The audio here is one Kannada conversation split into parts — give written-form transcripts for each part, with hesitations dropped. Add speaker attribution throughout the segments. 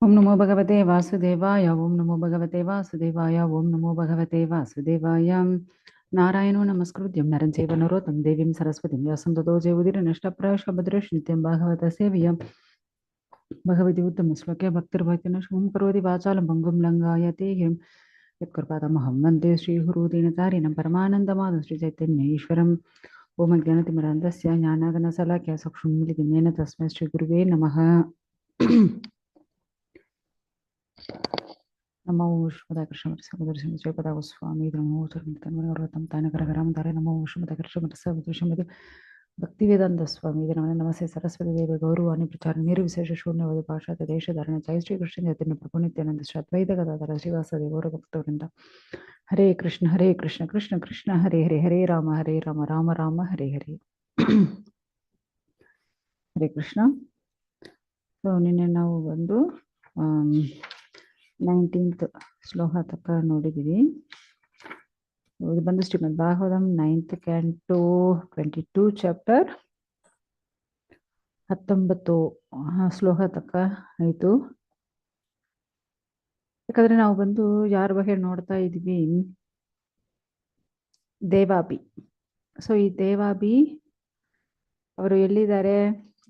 Speaker 1: ಓಂ ನಮೋ ಭಗವತೆ ವಾಸುದೇವಾಯ ಓಂ ನಮೋ ಭಗವತೆ ವಾಸುದೇವಾಯ ಓಂ ನಮೋ ಭಗವತೆ ವಾಸುದೇವಾಯ ನಾರಾಯಣೋ ನಮಸ್ಕೃತ್ಯಂ ನರಂ ಚೈವ ನರೋತ್ತಮಂ ದೇವೀಂ ಸರಸ್ವತಿಂ ವ್ಯಾಸಂ ತತೋ ಜಯವುದಿರನಷ್ಟಪ್ರಾಯಶ್ಚ ಭದ್ರೇಷು ನಿತ್ಯಂ ಭಾಗವತ ಸೇವ್ಯಂ ಭಗವತಿ ಉತ್ತಮ ಶ್ಲೋಕೆ ಭಕ್ತಿರ್ಭಕ್ತಿನ ಶುಭಂ ಕರೋತಿ ವಾಚಾಲಂ ಭಂಗುಂ ಲಂಘಾಯತೆ ಗಿರಿಂ ಯತ್ಕೃಪಾತಮಹಂ ವಂದೇ ಶ್ರೀಗುರುದೀನತಾರಿಣಂ ಪರಮಾನಂದಮಾಧವ ಶ್ರೀ ಚೈತನ್ಯ ಈಶ್ವರಂ ಓಂ ಅಜ್ಞಾನತಿಮಿರಾಂಧಸ್ಯ ಜ್ಞಾನಾಗನಸಲಾಖ್ಯ ಚಕ್ಷುನ್ಮಿಲಿತಮೇನ ತಸ್ಮೈ ಶ್ರೀ ಗುರುವೇ ನಮಃ. ನಮೋ ಶ್ರೀಮದ ಕೃಷ್ಣ ಸಹೋದರ ಜಯಪದ ಸ್ವಾಮಿ ನಮೋ ತನ್ಮನೋರತಂ ತಾನಕರಗರಾಮಧಾರೆ ನಮೋ ಶ್ರೀಮದ ಕೃಷ್ಣ ಶ್ರೀಮತಿ ಭಕ್ತಿವೇದಾಂತ ಸ್ವಾಮಿ ನಮಸ್ತೆ ಸರಸ್ವತಿ ದೇವಿ ಗೌರವಾಣಿ ಪ್ರಚಾರ ನಿರ್ವಿಶೇಷ ಶೂನ್ಯವಾದ ಭಾಷಾತ ದೇಶಧಾರಣ ಜಯ ಶ್ರೀ ಕೃಷ್ಣ ಚೈತನ್ಯ ಪ್ರಭು ನಿತ್ಯಾನಂದ ಶ್ರೀ ಅದ್ವೈತ ಗದಾಧರ ಶ್ರೀವಾಸದಿ ಗೌರ ಭಕ್ತವರಿಂದ ಹರೇ ಕೃಷ್ಣ ಕೃಷ್ಣ ಕೃಷ್ಣ ಹರೇ ಹರೇ ಹರೇ ರಾಮ ರಾಮ ರಾಮ ಹರೇ ಹರೇ. ಹರೇ ಕೃಷ್ಣ. ಸೊ ನಿನ್ನೆ ನಾವು ಒಂದು 19th ಶ್ಲೋಕ ತಕ್ಕ ನೋಡಿದ್ದೀವಿ. ಇದು ಬಂದು ಶ್ರೀಮದ್ ಭಾಗವತಂ 9th canto 22 ಚಾಪ್ಟರ್ 19 ಶ್ಲೋಕ ತಕ್ಕ ಆಯಿತು. ಯಾಕಂದ್ರೆ ನಾವು ಬಂದು ಯಾರ ಬಗ್ಗೆ ನೋಡ್ತಾ ಇದ್ವಿ, ದೇವಾಭಿ. ಸೊ ಈ ದೇವಾಭಿ ಅವರು ಎಲ್ಲಿದ್ದಾರೆ?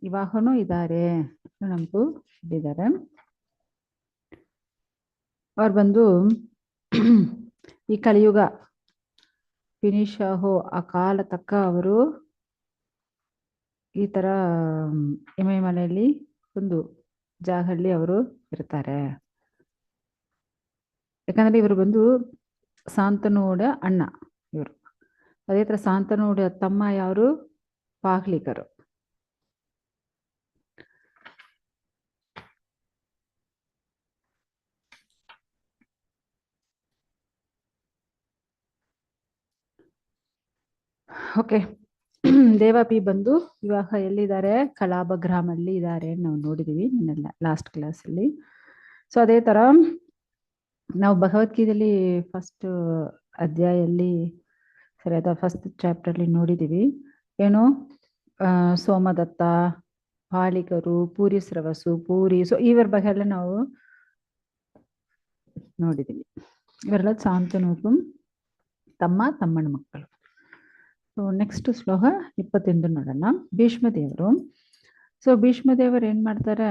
Speaker 1: ಇವಾಗನೂ ಇದ್ದಾರೆ, ನಮಗೂ ಇಲ್ಲಿದ್ದಾರೆ. ಅವ್ರು ಬಂದು ಈ ಕಲಿಯುಗ ಫಿನಿಶ್ ಆಗೋ ಆ ಕಾಲ ತಕ್ಕ ಅವರು ಈ ತರ ಮನೆಯಲ್ಲಿ ಒಂದು ಜಾಗದಲ್ಲಿ ಅವರು ಇರ್ತಾರೆ. ಯಾಕಂದ್ರೆ ಇವರು ಬಂದು ಶಾಂತನೂಡ ಅಣ್ಣ ಇವರು. ಅದೇ ತರ ಶಾಂತನೂಡ ತಮ್ಮ ಯಾರು? ಪಾಹ್ಲಿಕರು. ಓಕೆ. ದೇವಾಪಿ ಬಂದು ಇವಾಗ ಎಲ್ಲಿದ್ದಾರೆ? ಕಲಾಬ ಗ್ರಾಮಲ್ಲಿ ಇದ್ದಾರೆ, ನಾವು ನೋಡಿದೀವಿ ನಿನ್ನೆಲ್ಲ ಲಾಸ್ಟ್ ಕ್ಲಾಸಲ್ಲಿ. ಸೊ ಅದೇ ತರ ನಾವು ಭಗವದ್ಗೀತೆಯಲ್ಲಿ ಫಸ್ಟ್ ಅಧ್ಯಾಯಲ್ಲಿ ಸರಿ ಅಥವಾ ಫಸ್ಟ್ ಚಾಪ್ಟರ್ಲಿ ನೋಡಿದೀವಿ. ಏನು? ಸೋಮದತ್ತ, ಪಾಲಿಕರು, ಪೂರಿ ಸ್ರವಸು, ಪೂರಿ. ಸೊ ಇವರ ಬಗ್ಗೆ ಎಲ್ಲ ನಾವು ನೋಡಿದೀವಿ. ಇವರೆಲ್ಲ ಶಾಂತನೂಕು ತಮ್ಮನ ಮಕ್ಕಳು. ಸೊ ನೆಕ್ಸ್ಟ್ ಶ್ಲೋಕ 21 ನೋಡೋಣ. ಭೀಷ್ಮದೇವರು. ಸೊ ಭೀಷ್ಮದೇವರು ಏನ್ ಮಾಡ್ತಾರೆ?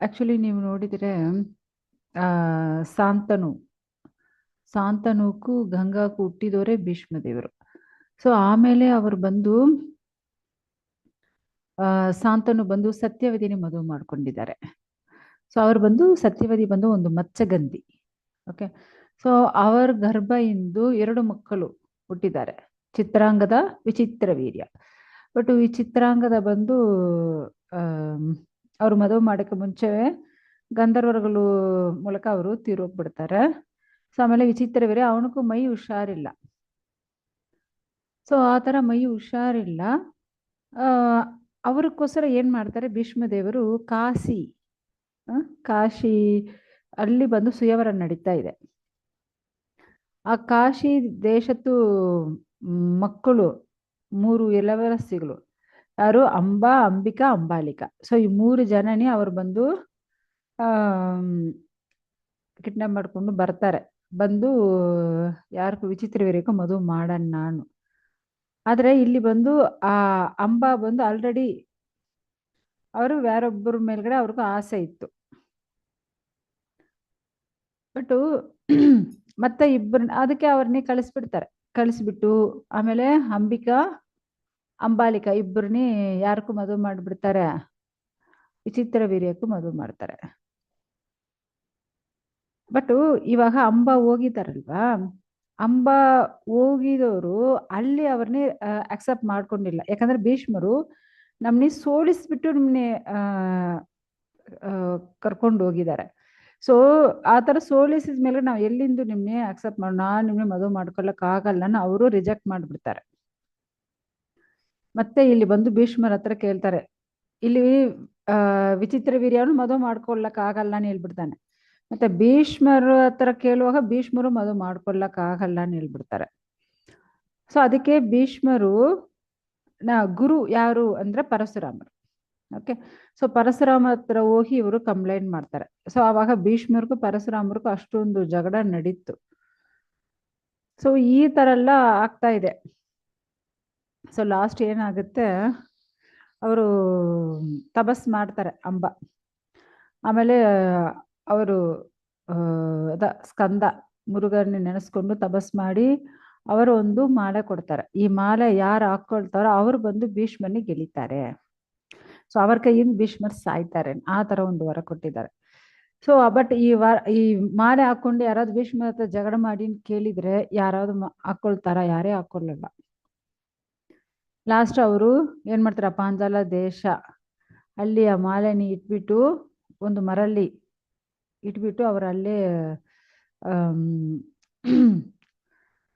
Speaker 1: ಆಕ್ಚುಲಿ ನೀವು ನೋಡಿದ್ರೆ ಶಾಂತನೂಕು ಗಂಗಾಕು ಹುಟ್ಟಿದವರೇ ಭೀಷ್ಮದೇವರು. ಸೊ ಆಮೇಲೆ ಅವರು ಬಂದು ಶಾಂತನು ಬಂದು ಸತ್ಯವತಿನಿ ಮದುವೆ ಮಾಡ್ಕೊಂಡಿದ್ದಾರೆ. ಸೊ ಅವ್ರು ಬಂದು ಸತ್ಯವತಿ ಬಂದು ಒಂದು ಮತ್ಸ್ಯಗಂಧಿ. ಓಕೆ. ಸೊ ಅವರ ಗರ್ಭದಿಂದ 2 ಮಕ್ಕಳು ಹುಟ್ಟಿದ್ದಾರೆ, ಚಿತ್ರಾಂಗದ, ವಿಚಿತ್ರ ವೀರ್ಯ. ಬಟ್ ಈ ಚಿತ್ರಾಂಗದ ಬಂದು ಅವ್ರು ಮದುವೆ ಮಾಡಕ್ಕೆ ಮುಂಚೆವೇ ಗಂಧರ್ವರುಗಳು ಮೂಲಕ ಅವರು ತೀರೋಗ್ಬಿಡ್ತಾರೆ. ಸೊ ಆಮೇಲೆ ವಿಚಿತ್ರ ವೀರ್ಯ ಅವನಿಗೂ ಮೈ ಹುಷಾರಿಲ್ಲ. ಸೊ ಆ ತರ ಮೈ ಹುಷಾರಿಲ್ಲ. ಅವ್ರಿಗೋಸ್ಕರ ಏನ್ ಮಾಡ್ತಾರೆ? ಭೀಷ್ಮದೇವರು ಕಾಶಿ ಅಲ್ಲಿ ಬಂದು ಸುಯವರ ನಡೀತಾ ಇದೆ. ಆ ಕಾಶಿ ದೇಶದ್ದು ಮಕ್ಕಳು 3 ಇಳವರಸಿಗಳು ಯಾರು? ಅಂಬಾ, ಅಂಬಿಕಾ, ಅಂಬಾಲಿಕಾ. ಸೊ ಈ 3 ಜನನಿ ಅವರು ಬಂದು ಕಿಡ್ನಾಪ್ ಮಾಡ್ಕೊಂಡು ಬರ್ತಾರೆ. ಬಂದು ಯಾರಿಗೂ ವಿಚಿತ್ರ ವೀರ್ಯಕ್ಕೂ ಮದುವೆ ಮಾಡನ್ ನಾನು. ಆದ್ರೆ ಇಲ್ಲಿ ಬಂದು ಆ ಅಂಬಾ ಬಂದು ಆಲ್ರೆಡಿ ಅವರು ಯಾರೊಬ್ಬರ ಮೇಲ್ಗಡೆ ಅವ್ರಿಗೂ ಆಸೆ ಇತ್ತು. ಬಟ್ ಮತ್ತೆ ಅದಕ್ಕೆ ಅವ್ರನ್ನೇ ಕಳಿಸ್ಬಿಟ್ಟು ಆಮೇಲೆ ಅಂಬಿಕಾ, ಅಂಬಾಲಿಕಾ ಇಬ್ಬರನ್ನೇ ಯಾರಿಗೂ ಮದುವೆ ಮಾಡಿಬಿಡ್ತಾರೆ, ವಿಚಿತ್ರ ವೀರ್ಯಕ್ಕೂ ಮದುವೆ ಮಾಡ್ತಾರೆ. ಬಟ್ ಇವಾಗ ಅಂಬಾ ಹೋಗಿದಾರಲ್ವಾ, ಅಂಬಾ ಹೋಗಿದವರು ಅಲ್ಲಿ ಅವ್ರನ್ನೇ ಅಕ್ಸೆಪ್ಟ್ ಮಾಡ್ಕೊಂಡಿಲ್ಲ. ಯಾಕಂದ್ರೆ ಭೀಷ್ಮರು ನಮ್ನಿ ಸೋಲಿಸ್ಬಿಟ್ಟು ನಮ್ನೆ ಕರ್ಕೊಂಡು ಹೋಗಿದ್ದಾರೆ. ಸೊ ಆ ತರ ಸೋಲಿಸಿದ ಮೇಲೆ ನಾವು ಎಲ್ಲಿಂದ ನಿಮ್ನೆ ಅಕ್ಸೆಪ್ಟ್ ಮಾಡಿ ನಾನು ನಿಮ್ನೆ ಮದುವೆ ಮಾಡ್ಕೊಳಕ್ ಆಗಲ್ಲ ಅವರು ರಿಜೆಕ್ಟ್ ಮಾಡ್ಬಿಡ್ತಾರೆ. ಮತ್ತೆ ಇಲ್ಲಿ ಬಂದು ಭೀಷ್ಮರ ಹತ್ರ ಕೇಳ್ತಾರೆ. ಇಲ್ಲಿ ವಿಚಿತ್ರ ವೀರ್ಯವನ್ನು ಮದುವೆ ಮಾಡ್ಕೊಳಕ್ ಆಗಲ್ಲ ಅಂತ ಹೇಳ್ಬಿಡ್ತಾನೆ. ಮತ್ತೆ ಭೀಷ್ಮರ ಹತ್ರ ಕೇಳುವಾಗ ಭೀಷ್ಮರು ಮದುವೆ ಮಾಡ್ಕೊಳಕ್ ಆಗಲ್ಲ ಅಂತ ಹೇಳ್ಬಿಡ್ತಾರೆ. ಸೊ ಅದಕ್ಕೆ ಭೀಷ್ಮರು ಗುರು ಯಾರು ಅಂದ್ರೆ ಪರಶುರಾಮರು. ಓಕೆ. ಸೊ ಪರಶುರಾಮ ಹತ್ರ ಹೋಗಿ ಇವರು ಕಂಪ್ಲೇಂಟ್ ಮಾಡ್ತಾರೆ. ಸೊ ಆವಾಗ ಭೀಷ್ಮರಿಗೂ ಪರಶುರಾಮರಿಗೂ ಅಷ್ಟೊಂದು ಜಗಳ ನಡೀತು. ಸೊ ಈ ತರ ಎಲ್ಲ ಆಗ್ತಾ ಇದೆ. ಸೊ ಲಾಸ್ಟ್ ಏನಾಗುತ್ತೆ, ಅವರು ತಪಸ್ ಮಾಡ್ತಾರೆ ಅಂಬ. ಆಮೇಲೆ ಅವರು ಸ್ಕಂದ ಮುರುಗನ್ನ ನೆನೆಸ್ಕೊಂಡು ತಪಸ್ ಮಾಡಿ ಅವರು ಒಂದು ಮಾಲೆ ಕೊಡ್ತಾರೆ. ಈ ಮಾಲೆ ಯಾರು ಹಾಕೊಳ್ತಾರೋ ಅವ್ರು ಬಂದು ಭೀಷ್ಮನಿಗೆ ಗೆಲ್ಲಿತಾರೆ. ಸೊ ಅವ್ರ ಕೈಯಿಂದ ಭೀಷ್ಮರ್ ಸಾಯ್ತಾರೆ. ಆ ತರ ಒಂದು ವರ ಕೊಟ್ಟಿದ್ದಾರೆ. ಸೊ ಬಟ್ ಈ ಮಾಲೆ ಹಾಕೊಂಡು ಯಾರಾದ್ರು ಭೀಷ್ಮ ಹತ್ರ ಜಗಳ ಮಾಡಿ ಕೇಳಿದ್ರೆ ಯಾರಾದ್ರು ಹಾಕೊಳ್ತಾರ? ಯಾರೇ ಹಾಕೊಳ್ಳಲ್ಲ. ಲಾಸ್ಟ್ ಅವರು ಏನ್ ಮಾಡ್ತಾರ, ಪಾಂಚಾಲ ದೇಶ ಅಲ್ಲಿ ಆ ಮಾಲೆನಿ ಇಟ್ಬಿಟ್ಟು ಒಂದು ಮರಲ್ಲಿ ಇಟ್ಬಿಟ್ಟು ಅವರಲ್ಲೇ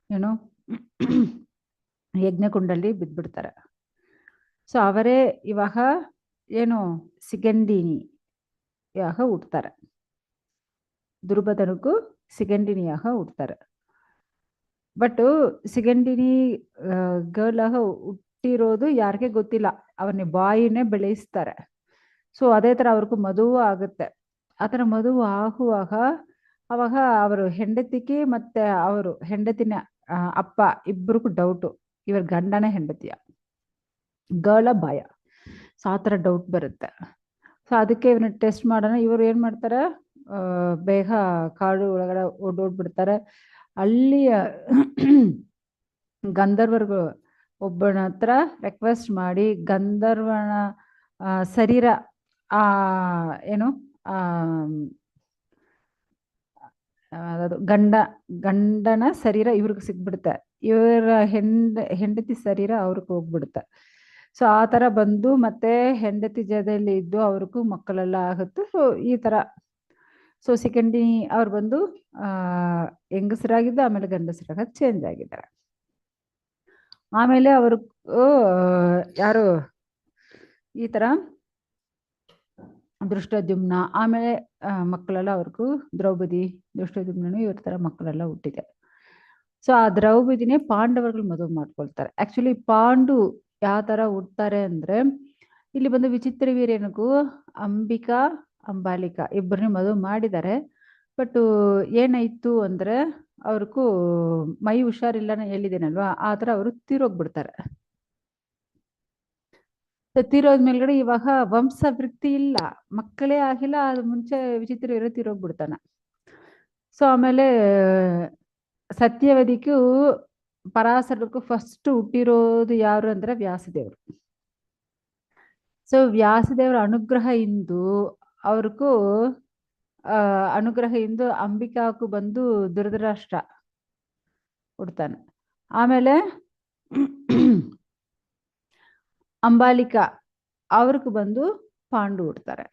Speaker 1: ಏನು ಯಜ್ಞಕುಂಡಲ್ಲಿ ಬಿದ್ಬಿಡ್ತಾರೆ. ಸೊ ಅವರೇ ಇವಾಗ ಏನು ಸಿಗಂಡಿನಿಯಾಗ ಹುಡ್ತಾರೆ. ದುರ್ಬದನಕ್ಕೂ ಸಿಗಂಡಿನಿಯಾಗ ಹುಡ್ತಾರೆ. ಬಟ್ ಸಿಗಂಡಿನಿ ಗರ್ಲ್ ಆಗ ಹುಟ್ಟಿರೋದು ಯಾರಿಗೆ ಗೊತ್ತಿಲ್ಲ. ಅವನ್ನ ಬಾಯಿನೇ ಬೆಳೆಸ್ತಾರೆ. ಸೊ ಅದೇ ತರ ಅವ್ರಿಗೂ ಮದುವು ಆಗುತ್ತೆ. ಆತರ ಮದುವು ಆಗುವಾಗ ಅವಾಗ ಅವರು ಹೆಂಡತಿಗೆ ಮತ್ತೆ ಅವರು ಹೆಂಡತಿನ ಅಪ್ಪ ಇಬ್ಬರಿಗೂ ಡೌಟು, ಇವ್ರ ಗಂಡನೇ ಹೆಂಡತಿಯ ಗರ್ಲ ಬಾಯ. ಸೊ ಆ ಥರ ಡೌಟ್ ಬರುತ್ತೆ. ಸೊ ಅದಕ್ಕೆ ಇವ್ರನ್ನ ಟೆಸ್ಟ್ ಮಾಡೋಣ. ಇವರು ಏನ್ ಮಾಡ್ತಾರೆ, ಬೇಗ ಕಾಡು ಒಳಗಡೆ ಓಡೋಡ್ಬಿಡ್ತಾರೆ. ಅಲ್ಲಿ ಗಂಧರ್ವರ್ಗಳು ಒಬ್ಬನ ಹತ್ರ ರಿಕ್ವೆಸ್ಟ್ ಮಾಡಿ ಗಂಧರ್ವನ ಶರೀರ ಏನು ಅದು ಗಂಡನ ಶರೀರ ಇವ್ರಿಗೆ ಸಿಗ್ಬಿಡುತ್ತೆ. ಇವರ ಹೆಂಡತಿ ಶರೀರ ಅವ್ರಿಗೆ ಹೋಗ್ಬಿಡುತ್ತೆ. ಸೊ ಆ ತರ ಬಂದು ಮತ್ತೆ ಹೆಂಡತಿ ಜೊತೆಯಲ್ಲಿ ಇದ್ದು ಅವ್ರಿಗೂ ಮಕ್ಕಳೆಲ್ಲ ಆಗುತ್ತೆ. ಸೊ ಈ ತರ ಸೊ ಸೆಕೆಂಡಿ ಅವ್ರು ಬಂದು ಹೆಂಗಸರಾಗಿದ್ದು ಆಮೇಲೆ ಗಂಡಸರಾಗ ಚೇಂಜ್ ಆಗಿದ್ದಾರೆ. ಆಮೇಲೆ ಅವರು ಯಾರು ಈ ತರ ದೃಷ್ಟದ್ಯುಮ್ನ ಆಮೇಲೆ ಮಕ್ಕಳೆಲ್ಲ ಅವ್ರಿಗೂ ದ್ರೌಪದಿ ದೃಷ್ಟದ್ಯುಮ್ನನು ಇವ್ರ ತರ ಮಕ್ಕಳೆಲ್ಲ ಹುಟ್ಟಿದೆ. ಸೊ ಆ ದ್ರೌಪದಿನೇ ಪಾಂಡವர்கள் ಮದುವೆ ಮಾಡ್ಕೊಳ್ತಾರೆ. ಆಕ್ಚುಲಿ ಪಾಂಡು ಯಾವ ತರ ಹುಡ್ತಾರೆ ಅಂದ್ರೆ, ಇಲ್ಲಿ ಬಂದು ವಿಚಿತ್ರ ವೀರ್ಯನಿಗೂ ಅಂಬಿಕಾ ಅಂಬಾಲಿಕಾ ಇಬ್ಬರನ್ನ ಮದುವೆ ಮಾಡಿದ್ದಾರೆ. ಬಟ್ ಏನಾಯ್ತು ಅಂದ್ರೆ ಅವ್ರಿಗೂ ಮೈ ಹುಷಾರಿಲ್ಲನ ಹೇಳಿದ್ದೇನಲ್ವಾ, ಆ ತರ ಅವರು ತೀರೋಗ್ಬಿಡ್ತಾರೆ. ತೀರೋದ್ ಮೇಲ್ಗಡೆ ಇವಾಗ ವಂಶವೃದ್ಧಿ ಇಲ್ಲ, ಮಕ್ಕಳೇ ಆಗಿಲ್ಲ. ಅದು ಮುಂಚೆ ವಿಚಿತ್ರ ವೀರ್ಯ ತೀರೋಗ್ಬಿಡ್ತಾನ. ಸೊ ಆಮೇಲೆ ಸತ್ಯವದಿಗೂ ಪರಾಶರಕ್ಕೂ ಫಸ್ಟ್ ಹುಟ್ಟಿರೋದು ಯಾರು ಅಂದ್ರೆ ವ್ಯಾಸದೇವರು. ಸೊ ವ್ಯಾಸದೇವರ ಅನುಗ್ರಹ ಇಂದು ಅವ್ರಿಗೂ ಅನುಗ್ರಹ ಇಂದು ಅಂಬಿಕಾಕು ಬಂದು ಧೃತರಾಷ್ಟ್ರ ಹುಡ್ತಾನೆ. ಆಮೇಲೆ ಅಂಬಾಲಿಕಾ ಅವ್ರಿಗೂ ಬಂದು ಪಾಂಡು ಹುಡ್ತಾರೆ.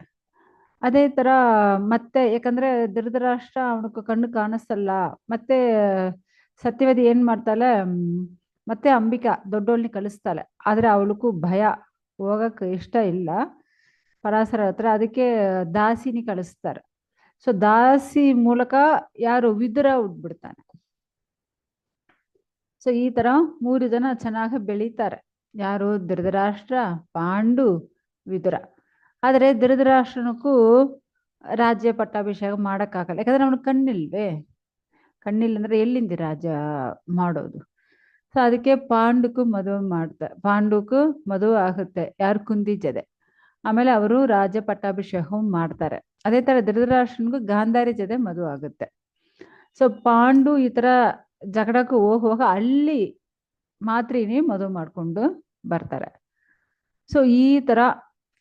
Speaker 1: ಅದೇ ತರ ಮತ್ತೆ ಯಾಕಂದ್ರೆ ಧೃತರಾಷ್ಟ್ರ ಅವನಿಗೆ ಕಣ್ಣು ಕಾಣಿಸಲ್ಲ. ಮತ್ತೆ ಸತ್ಯವತಿ ಏನ್ ಮಾಡ್ತಾಳೆ, ಮತ್ತೆ ಅಂಬಿಕಾ ದೊಡ್ಡವಳನ್ನ ಕಳಿಸ್ತಾಳೆ. ಆದ್ರೆ ಅವಳಿಗೂ ಭಯ, ಹೋಗಕ್ಕೆ ಇಷ್ಟ ಇಲ್ಲ ಪರಾಶರ ಹತ್ರ. ಅದಕ್ಕೆ ದಾಸಿನಿ ಕಳಿಸ್ತಾರೆ. ಸೊ ದಾಸಿ ಮೂಲಕ ಯಾರು ವಿದುರ ಹುಟ್ಬಿಡ್ತಾನೆ. ಸೊ ಈ ತರ 3 ಜನ ಚೆನ್ನಾಗಿ ಬೆಳೀತಾರೆ. ಯಾರು, ಧೃತರಾಷ್ಟ್ರ, ಪಾಂಡು, ವಿದುರ. ಆದ್ರೆ ಧೃತರಾಷ್ಟ್ರನಕ್ಕೂ ರಾಜ್ಯ ಪಟ್ಟಾಭಿಷೇಕ ಮಾಡಕ್ಕಾಗಲ್ಲ. ಯಾಕಂದ್ರೆ ಅವನು ಕಣ್ಣಿಲ್ವೇ, ಕಣ್ಣಿಲ್ಲ ಅಂದ್ರೆ ಎಲ್ಲಿಂದ ರಾಜ್ಯ ಮಾಡೋದು. ಸೊ ಅದಕ್ಕೆ ಪಾಂಡುಕು ಮದುವೆ ಮಾಡ್ತಾರೆ. ಪಾಂಡುಕು ಮದುವೆ ಆಗುತ್ತೆ, ಯಾರು, ಕುಂದಿ ಜೊತೆ. ಆಮೇಲೆ ಅವರು ರಾಜ್ಯ ಪಟ್ಟಾಭಿಷೇಕ ಮಾಡ್ತಾರೆ. ಅದೇ ತರ ಧೃತರಾಷ್ಟ್ರನಿಗೂ ಗಾಂಧಾರಿ ಜೊತೆ ಮದುವೆ ಆಗುತ್ತೆ. ಸೊ ಪಾಂಡು ಈ ತರ ಜಗಳಕ್ಕೂ ಹೋಗುವಾಗ ಅಲ್ಲಿ ಮಾತ್ರಿನೇ ಮದುವೆ ಮಾಡ್ಕೊಂಡು ಬರ್ತಾರೆ. ಸೊ ಈ ತರ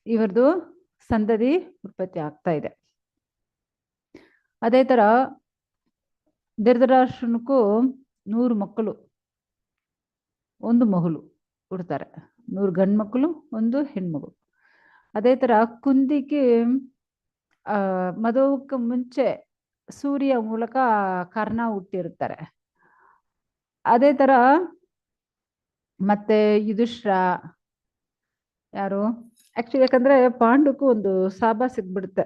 Speaker 1: ಇವ್ರದ್ದು ಸಂತತಿ ಉತ್ಪತ್ತಿ ಆಗ್ತಾ ಇದೆ. ಅದೇ ತರ ಧೃತರಾಷ್ಟ್ರನಿಗೂ 100 ಮಕ್ಕಳು, 1 ಮಗಳು ಹುಡ್ತಾರೆ. 100 ಗಂಡು ಮಕ್ಕಳು, 1 ಹೆಣ್ಮಗು. ಅದೇ ತರ ಕುಂದಿಗೆ ಮದುವಕ್ಕೆ ಮುಂಚೆ ಸೂರ್ಯ ಮೂಲಕ ಕರ್ಣ ಹುಟ್ಟಿರುತ್ತಾರೆ. ಅದೇ ತರ ಮತ್ತೆ ಯುಧಿಷ್ಠಿರ ಯಾರು, ಆಕ್ಚುಲಿ ಯಾಕಂದ್ರೆ ಪಾಂಡುಕು ಒಂದು ಶಾಪ ಸಿಗ್ಬಿಡುತ್ತೆ.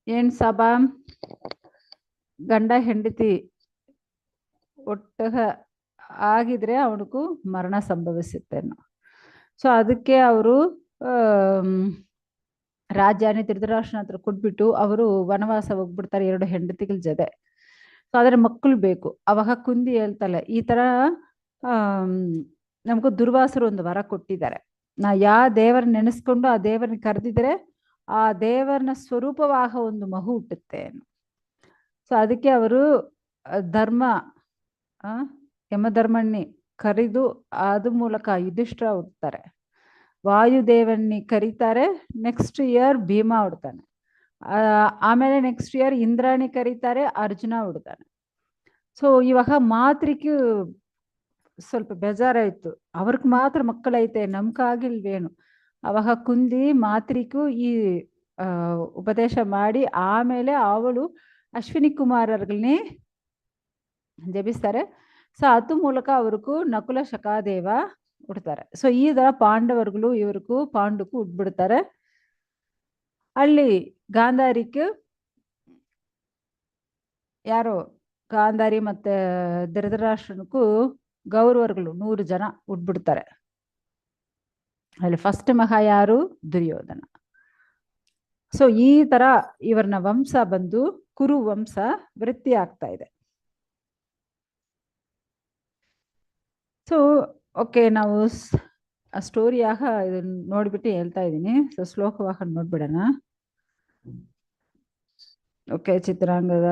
Speaker 1: ಏನ್ ಶಾಪ, ಗಂಡ ಹೆಂಡತಿ ಒಟ್ಟಗ ಆಗಿದ್ರೆ ಅವನಿಗೂ ಮರಣ ಸಂಭವಿಸುತ್ತೆ. ಸೊ ಅದಕ್ಕೆ ಅವರು ರಾಜ್ಯಾನಿ ಧೃತರಾಷ್ಟ್ರನ ಹತ್ರ ಕೊಟ್ಬಿಟ್ಟು ಅವರು ವನವಾಸ ಹೋಗ್ಬಿಡ್ತಾರೆ 2 ಹೆಂಡತಿಗಳ ಜೊತೆ. ಸೊ ಆದ್ರೆ ಮಕ್ಕಳು ಬೇಕು. ಅವಾಗ ಕುಂದಿ ಹೇಳ್ತಾಳೆ, ಈ ತರ ನಮಗೂ ದುರ್ವಾಸರು ಒಂದು ವರ ಕೊಟ್ಟಿದ್ದಾರೆ. ನಾ ಯಾವ ದೇವರ ನೆನೆಸ್ಕೊಂಡು ಆ ದೇವರನ್ನ ಕರೆದಿದ್ರೆ ಆ ದೇವರನ ಸ್ವರೂಪವಾಗ ಒಂದು ಮಗು ಹುಟ್ಟುತ್ತೆ. ಸೊ ಅದಕ್ಕೆ ಅವರು ಧರ್ಮ ಯಮಧರ್ಮಣ್ಣಿ ಕರೆದು ಅದ ಮೂಲಕ ಯುಧಿಷ್ಠಿರ ಹುಡ್ತಾರೆ. ವಾಯುದೇವನ್ನಿ ಕರೀತಾರೆ, ನೆಕ್ಸ್ಟ್ ಇಯರ್ ಭೀಮಾ ಹುಡ್ತಾನೆ. ಆಮೇಲೆ ನೆಕ್ಸ್ಟ್ ಇಯರ್ ಇಂದ್ರಾಣಿ ಕರೀತಾರೆ, ಅರ್ಜುನ ಹುಡ್ತಾನೆ. ಸೊ ಇವಾಗ ಮಾತ್ರಿಗೂ ಸ್ವಲ್ಪ ಬೇಜಾರಾಯ್ತು, ಅವ್ರಿಗೆ ಮಾತ್ರ ಮಕ್ಕಳೈತೆ ನಮ್ಕಾಗಿಲ್ವೇನು. ಅವಾಗ ಕುಂದಿ ಮಾತ್ರಿಗೂ ಈ ಉಪದೇಶ ಮಾಡಿ ಆಮೇಲೆ ಅವಳು ಅಶ್ವಿನಿ ಕುಮಾರர்கள்னே ಜಪಿಸ್ತಾರೆ. ಸೊ ಅದು ಮೂಲಕ ಅವ್ರಿಗೂ ನಕುಲ ಶಕಾದೇವ ಹುಡ್ತಾರೆ. ಸೊ ಈ ತರ ಪಾಂಡವರುಗಳು ಇವ್ರಿಗೂ ಪಾಂಡುಕು ಹುಟ್ಬಿಡ್ತಾರೆ. ಅಲ್ಲಿ ಗಾಂಧಾರಿக்கு ಯಾರು ಗಾಂಧಾರಿ ಮತ್ತೆ ಧೃತರಾಷ್ಟ್ರನಿಗೂ ಗೌರವರುಗಳು 100 ಜನ ಹುಟ್ಬಿಡ್ತಾರೆ. ಅಲ್ಲಿ ಫಸ್ಟ್ ಮಗ ಯಾರು? ದುರ್ಯೋಧನ. ಸೊ ಈ ತರ ಇವ್ರನ್ನ ವಂಶ ಬಂದು ಕುರು ವಂಶ ವೃತ್ತಿ ಆಗ್ತಾ ಇದೆ. ಸೊ ಓಕೆ, ನಾವು ಸ್ಟೋರಿಯಾಗ ಇದನ್ನ ನೋಡ್ಬಿಟ್ಟು ಹೇಳ್ತಾ ಇದ್ದೀನಿ. ಸೊ ಶ್ಲೋಕವಾಗ ನೋಡ್ಬಿಡೋಣ. ಓಕೆ, ಚಿತ್ರಾಂಗದ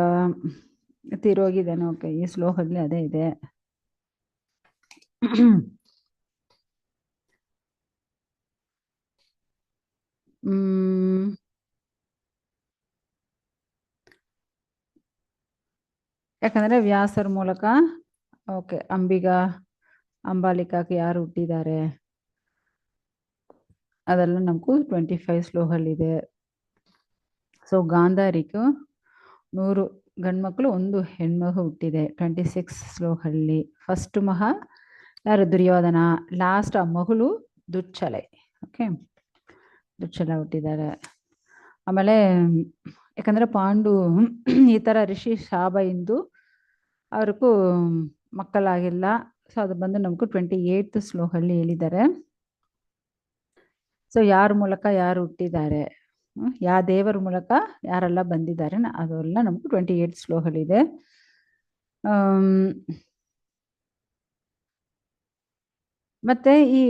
Speaker 1: ತೀರೋಗಿದ್ದೇನೆ. ಓಕೆ, ಈ ಶ್ಲೋಕದಲ್ಲಿ ಅದೇ ಇದೆ. ಯಾಕಂದ್ರೆ ವ್ಯಾಸರ ಮೂಲಕ ಓಕೆ ಅಂಬಾಲಿಕಾಗೆ ಯಾರು ಹುಟ್ಟಿದ್ದಾರೆ ಅದೆಲ್ಲ ನಮಗೂ 25 ಶ್ಲೋಕಲ್ಲಿದೆ. ಸೊ ಗಾಂಧಾರಿಗೂ 100 ಗಂಡ್ಮಕ್ಳು 1 ಹೆಣ್ಮಗು ಹುಟ್ಟಿದೆ 26 ಶ್ಲೋಕಲ್ಲಿ. ಫಸ್ಟ್ ಮಗ ಯಾರು? ದುರ್ಯೋಧನ. ಲಾಸ್ಟ್ ಆ ಮಗಳು ದುಶ್ಚಲೆ. ಓಕೆ, ದುಶ್ಚಲ ಹುಟ್ಟಿದ್ದಾರೆ. ಆಮೇಲೆ ಯಾಕಂದ್ರೆ ಪಾಂಡು ಈ ತರ ಋಷಿ ಶಾಪ ಇಂದು ಅವ್ರಿಗೂ ಮಕ್ಕಳಾಗಿಲ್ಲ. ಸೊ ಅದು ಬಂದು ನಮಗೂ 28 ಶ್ಲೋಕಲ್ಲಿ ಹೇಳಿದ್ದಾರೆ. ಸೊ ಯಾರ ಮೂಲಕ ಯಾರು ಹುಟ್ಟಿದ್ದಾರೆ, ಯಾವ ದೇವರ ಮೂಲಕ ಯಾರೆಲ್ಲ ಬಂದಿದ್ದಾರೆ ಅದೆಲ್ಲ ನಮಗೂ 28 ಶ್ಲೋಕಗಳಿದೆ. ಮತ್ತೆ ಈ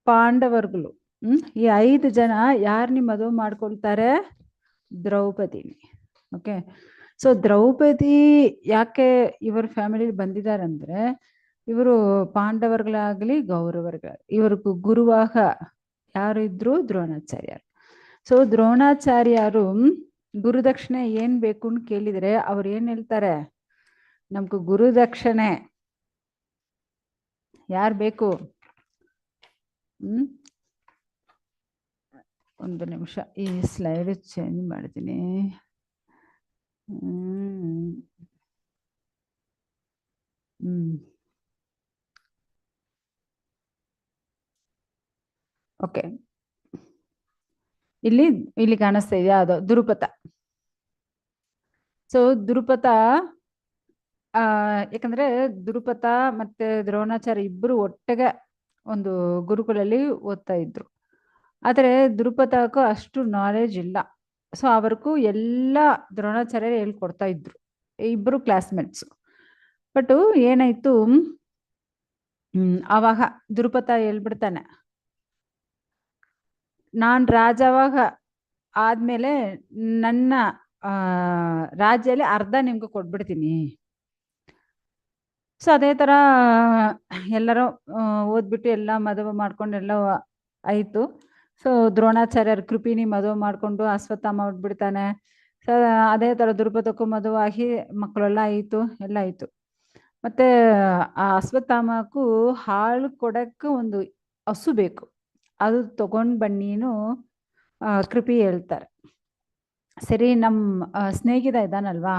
Speaker 1: ಪಾಂಡವರುಗಳು ಈ 5 ಜನ ಯಾರನ್ನ ಮದುವೆ ಮಾಡ್ಕೊಳ್ತಾರೆ? ದ್ರೌಪದಿನಿ. ಓಕೆ, ಸೊ ದ್ರೌಪದಿ ಯಾಕೆ ಇವರ ಫ್ಯಾಮಿಲಿ ಬಂದಿದ್ದಾರೆ ಅಂದ್ರೆ, ಇವರು ಪಾಂಡವರುಗಳಾಗ್ಲಿ ಗೌರವರುಗಳಾಗ್ಲಿ ಇವ್ರಿಗೂ ಗುರುವಾಗ ಯಾರು ಇದ್ರು? ದ್ರೋಣಾಚಾರ್ಯರು. ಸೊ ದ್ರೋಣಾಚಾರ್ಯರು ಗುರುದಕ್ಷಿಣೆ ಏನ್ ಬೇಕು ಅಂತ ಕೇಳಿದ್ರೆ ಅವ್ರು ಏನ್ ಹೇಳ್ತಾರೆ? ನಮ್ಗೂ ಗುರುದಕ್ಷಿಣೆ ಯಾರು ಬೇಕು? ಒಂದು ನಿಮಿಷ ಈ ಸ್ಲೈಡ್ ಚೇಂಜ್ ಮಾಡ್ತೀನಿ. ಓಕೆ, ಇಲ್ಲಿ ಕಾಣಿಸ್ತಾ ಇದೆಯಾ? ಅದು ದ್ರುಪದ. ಸೊ ದ್ರುಪದ ಯಾಕಂದ್ರೆ ದ್ರುಪದ ಮತ್ತೆ ದ್ರೋಣಾಚಾರ್ಯ ಇಬ್ಬರು ಒಟ್ಟಿಗೆ ಒಂದು ಗುರುಕುಲಲ್ಲಿ ಓದ್ತಾ ಇದ್ರು. ಆದರೆ ದ್ರುಪದಕ್ಕೂ ಅಷ್ಟು ನಾಲೆಜ್ ಇಲ್ಲ. ಸೊ ಅವ್ರಿಗೂ ಎಲ್ಲ ದ್ರೋಣಾಚಾರ್ಯರು ಹೇಳ್ಕೊಡ್ತಾ ಇದ್ರು, ಇಬ್ಬರು ಕ್ಲಾಸ್ಮೇಟ್ಸ್. ಬಟ್ ಏನಾಯ್ತು, ಅವಾಗ ದ್ರುಪದ ಹೇಳ್ಬಿಡ್ತಾನೆ, ನಾನ್ ರಾಜವಾಗ ಆದ್ಮೇಲೆ ನನ್ನ ರಾಜ್ಯಲ್ಲಿ ಅರ್ಧ ನಿಮ್ಗೆ ಕೊಟ್ಬಿಡ್ತೀನಿ. ಸೊ ಅದೇ ತರ ಎಲ್ಲರೂ ಓದ್ಬಿಟ್ಟು ಎಲ್ಲ ಮದುವೆ ಮಾಡ್ಕೊಂಡು ಎಲ್ಲ ಆಯ್ತು. ಸೊ ದ್ರೋಣಾಚಾರ್ಯರ ಕೃಪಿನಿ ಮದುವೆ ಮಾಡ್ಕೊಂಡು ಅಶ್ವತ್ಥಾಮ ಬಿಡ್ತಾನೆ. ಸೊ ಅದೇ ತರ ದ್ರುಪದಕ್ಕೂ ಮದುವೆ ಆಗಿ ಮಕ್ಕಳೆಲ್ಲ ಆಯ್ತು, ಎಲ್ಲ ಆಯ್ತು. ಮತ್ತೆ ಆ ಅಶ್ವತ್ಥಾಮಕ್ಕೂ ಹಾಳು ಕೊಡಕ್ಕೆ ಒಂದು ಹಸು ಬೇಕು, ಅದು ತಗೊಂಡ್ ಬನ್ನಿನು ಕೃಪಿ ಹೇಳ್ತಾರೆ. ಸರಿ, ನಮ್ಮ ಸ್ನೇಹಿತ ಇದ್ದಾನಲ್ವಾ,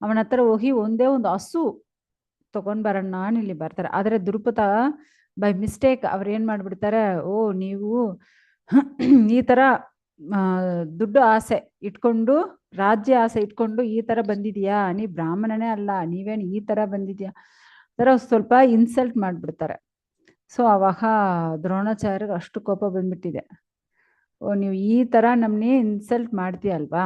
Speaker 1: ಅವನ ಹತ್ರ ಹೋಗಿ ಒಂದೇ ಒಂದು ಹಸು ತಗೊಂಡ್ ಬರೋಣ ಇಲ್ಲಿ ಬರ್ತಾರೆ. ಆದ್ರೆ ದ್ರುಪದ ಬೈ ಮಿಸ್ಟೇಕ್ ಅವ್ರು ಏನ್ ಮಾಡ್ಬಿಡ್ತಾರೆ, ಓ ನೀವು ಈ ತರ ದುಡ್ಡು ಆಸೆ ಇಟ್ಕೊಂಡು, ರಾಜ್ಯ ಆಸೆ ಇಟ್ಕೊಂಡು ಈ ತರ ಬಂದಿದ್ಯಾ, ನೀ ಬ್ರಾಹ್ಮಣನೇ ಅಲ್ಲ, ನೀವೇನು ಈ ತರ ಬಂದಿದ್ಯಾ ತರ ಸ್ವಲ್ಪ ಇನ್ಸಲ್ಟ್ ಮಾಡ್ಬಿಡ್ತಾರೆ. ಸೊ ಅವಾಗ ದ್ರೋಣಾಚಾರ್ಯಗೆ ಅಷ್ಟು ಕೋಪ ಬಂದ್ಬಿಟ್ಟಿದೆ. ಓ, ನೀವು ಈ ತರ ನಮ್ನೇ ಇನ್ಸಲ್ಟ್ ಮಾಡ್ತೀಯಲ್ವಾ,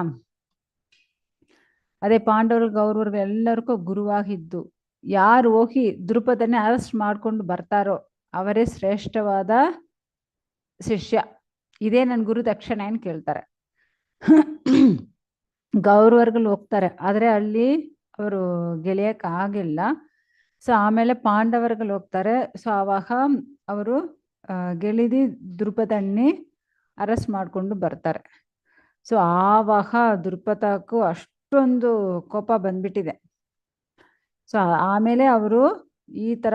Speaker 1: ಅದೇ ಪಾಂಡವ್ರಿಗೆ ಕೌರವ್ರಿಗೆ ಎಲ್ಲರಿಗೂ ಗುರುವಾಗಿದ್ದು ಯಾರು ಹೋಗಿ ದ್ರುಪದನ್ನೇ ಅರೆಸ್ಟ್ ಮಾಡ್ಕೊಂಡು ಬರ್ತಾರೋ ಅವರೇ ಶ್ರೇಷ್ಠವಾದ ಶಿಷ್ಯ, ಇದೇ ನನ್ನ ಗುರು ದಕ್ಷಿಣ ಏನು ಕೇಳ್ತಾರೆ. ಗೌರವರ್ಗಲ್ಲಿ ಹೋಗ್ತಾರೆ, ಆದರೆ ಅಲ್ಲಿ ಅವರು ಗೆಳೆಯಕ್ಕೆ ಆಗಿಲ್ಲ. ಸೊ ಆಮೇಲೆ ಪಾಂಡವರ್ಗಲ್ಲಿ ಹೋಗ್ತಾರೆ. ಸೊ ಆವಾಗ ಅವರು ಗೆಳಿದಿ ದ್ರುಪದನ್ನೇ ಅರೆಸ್ಟ್ ಮಾಡಿಕೊಂಡು ಬರ್ತಾರೆ. ಸೊ ಆವಾಗ ದ್ರುಪದಕ್ಕೂ ಅಷ್ಟೊಂದು ಕೋಪ ಬಂದ್ಬಿಟ್ಟಿದೆ. ಸೊ ಆಮೇಲೆ ಅವರು ಈ ಥರ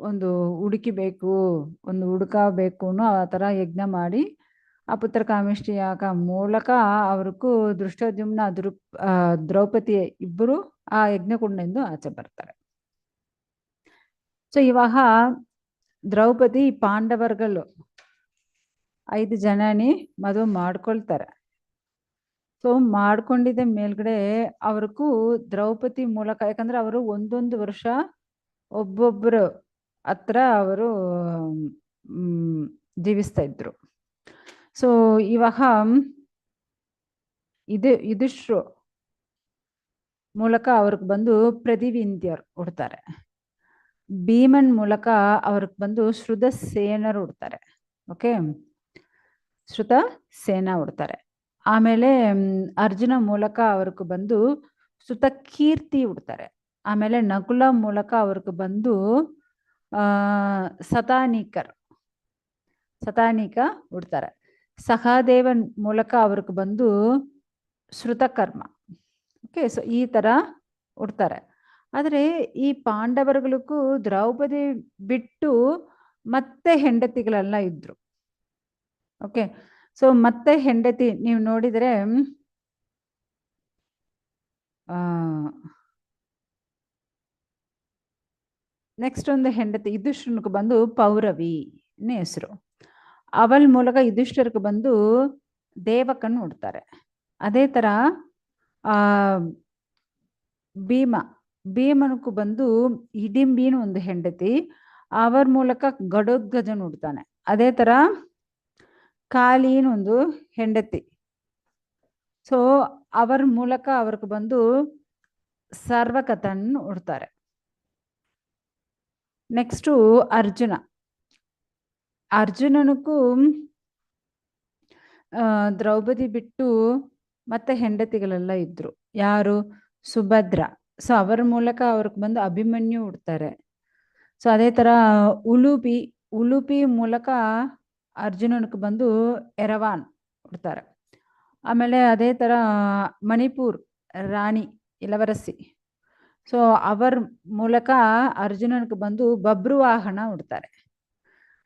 Speaker 1: ಒಂದು ಹುಡುಕಿಬೇಕು, ಒಂದು ಹುಡುಕಬೇಕು ಅನ್ನೋ ಆ ಥರ ಯಜ್ಞ ಮಾಡಿ ಆ ಪುತ್ರಕಾಮೇಷ್ಟಿ ಯಾಗ ಮೂಲಕ ಅವ್ರಿಗೂ ದೃಷ್ಟದ್ಯುಮ್ನ ದ್ರೌಪದಿ ಇಬ್ಬರು ಆ ಯಜ್ಞಕುಂಡದಿಂದ ಆಚೆ ಬರ್ತಾರೆ. ಸೊ ಇವಾಗ ದ್ರೌಪದಿ ಪಾಂಡವರ್ಗಳು 5 ಜನನಿ ಮದುವೆ ಮಾಡ್ಕೊಳ್ತಾರೆ. ಸೊ ಮಾಡ್ಕೊಂಡಿದ್ದ ಮೇಲ್ಗಡೆ ಅವ್ರಿಗೂ ದ್ರೌಪದಿ ಮೂಲಕ, ಯಾಕಂದ್ರೆ ಅವರು ಒಂದೊಂದು ವರ್ಷ ಒಬ್ಬೊಬ್ಬರು ಹತ್ರ ಅವರು ಜೀವಿಸ್ತಾ ಇದ್ರು. ಸೊ ಇವಾಗ ಯುಧಿಷ್ಠಿರ ಮೂಲಕ ಅವ್ರಿಗೆ ಬಂದು ಪ್ರತಿವಿಂಧ್ಯರು ಹುಡ್ತಾರೆ. ಭೀಮನ್ ಮೂಲಕ ಅವ್ರಿಗೆ ಬಂದು ಶ್ರುತಸೇನರು ಹುಡ್ತಾರೆ. ಓಕೆ, ಶ್ರುತಸೇನ ಹುಡ್ತಾರೆ. ಆಮೇಲೆ ಅರ್ಜುನ ಮೂಲಕ ಅವ್ರಿಗೆ ಬಂದು ಶ್ರುತಕೀರ್ತಿ ಹುಡ್ತಾರೆ. ಆಮೇಲೆ ನಕುಲ ಮೂಲಕ ಅವ್ರಿಗೆ ಬಂದು ಸತಾನಿಕ ಹುಡ್ತಾರೆ. ಸಹದೇವನ್ ಮೂಲಕ ಅವ್ರಿಗೆ ಬಂದು ಶ್ರುತಕರ್ಮ. ಓಕೆ, ಸೊ ಈ ಥರ ಹುಡ್ತಾರೆ. ಆದರೆ ಈ ಪಾಂಡವರ್ಗಳಿಗೂ ದ್ರೌಪದಿ ಬಿಟ್ಟು ಮತ್ತೆ ಹೆಂಡತಿಗಳೆಲ್ಲ ಇದ್ರು. ಓಕೆ, ಸೊ ಮತ್ತೆ ಹೆಂಡತಿ ನೀವು ನೋಡಿದರೆ ನೆಕ್ಸ್ಟ್ ಒಂದು ಹೆಂಡತಿ ಯುಧಿಷ್ಠಿರನಿಗೆ ಬಂದು ಪೌರವಿ ಹೆಸರು. ಅವಳ ಮೂಲಕ ಯುಧಿಷ್ಠಿರಕ್ಕೆ ಬಂದು ದೇವಕನ್ನು ಹುಡ್ತಾರೆ. ಅದೇ ಥರ ಭೀಮನಕ್ಕೂ ಬಂದು ಹಿಡಿಂಬಿನ ಒಂದು ಹೆಂಡತಿ, ಅವರ ಮೂಲಕ ಗಡೋದ್ಗಜನ್ ಹುಡ್ತಾನೆ. ಅದೇ ಥರ ಕಾಲಿನ ಒಂದು ಹೆಂಡತಿ. ಸೊ ಅವರ ಮೂಲಕ ಅವ್ರಿಗೆ ಬಂದು ಸರ್ವಕಥನ್ ಹುಡ್ತಾರೆ. ನೆಕ್ಸ್ಟು ಅರ್ಜುನನಕ್ಕೂ ದ್ರೌಪದಿ ಬಿಟ್ಟು ಮತ್ತೆ ಹೆಂಡತಿಗಳೆಲ್ಲ ಇದ್ರು. ಯಾರು? ಸುಭದ್ರ. ಸೊ ಅವರ ಮೂಲಕ ಅವ್ರಿಗೆ ಬಂದು ಅಭಿಮನ್ಯು ಹುಡ್ತಾರೆ. ಸೊ ಅದೇ ಥರ ಉಲುಪಿ ಮೂಲಕ ಅರ್ಜುನನಿಗೆ ಬಂದು ಎರವಾನ್ ಹುಡ್ತಾರೆ. ಆಮೇಲೆ ಅದೇ ಥರ ಮಣಿಪುರ್ ರಾಣಿ ಇಲವರಸಿ. ಸೊ ಅವರ ಮೂಲಕ ಅರ್ಜುನನಿಗೆ ಬಂದು ಬಬ್ರುವಾಹನ ಹುಡ್ತಾರೆ.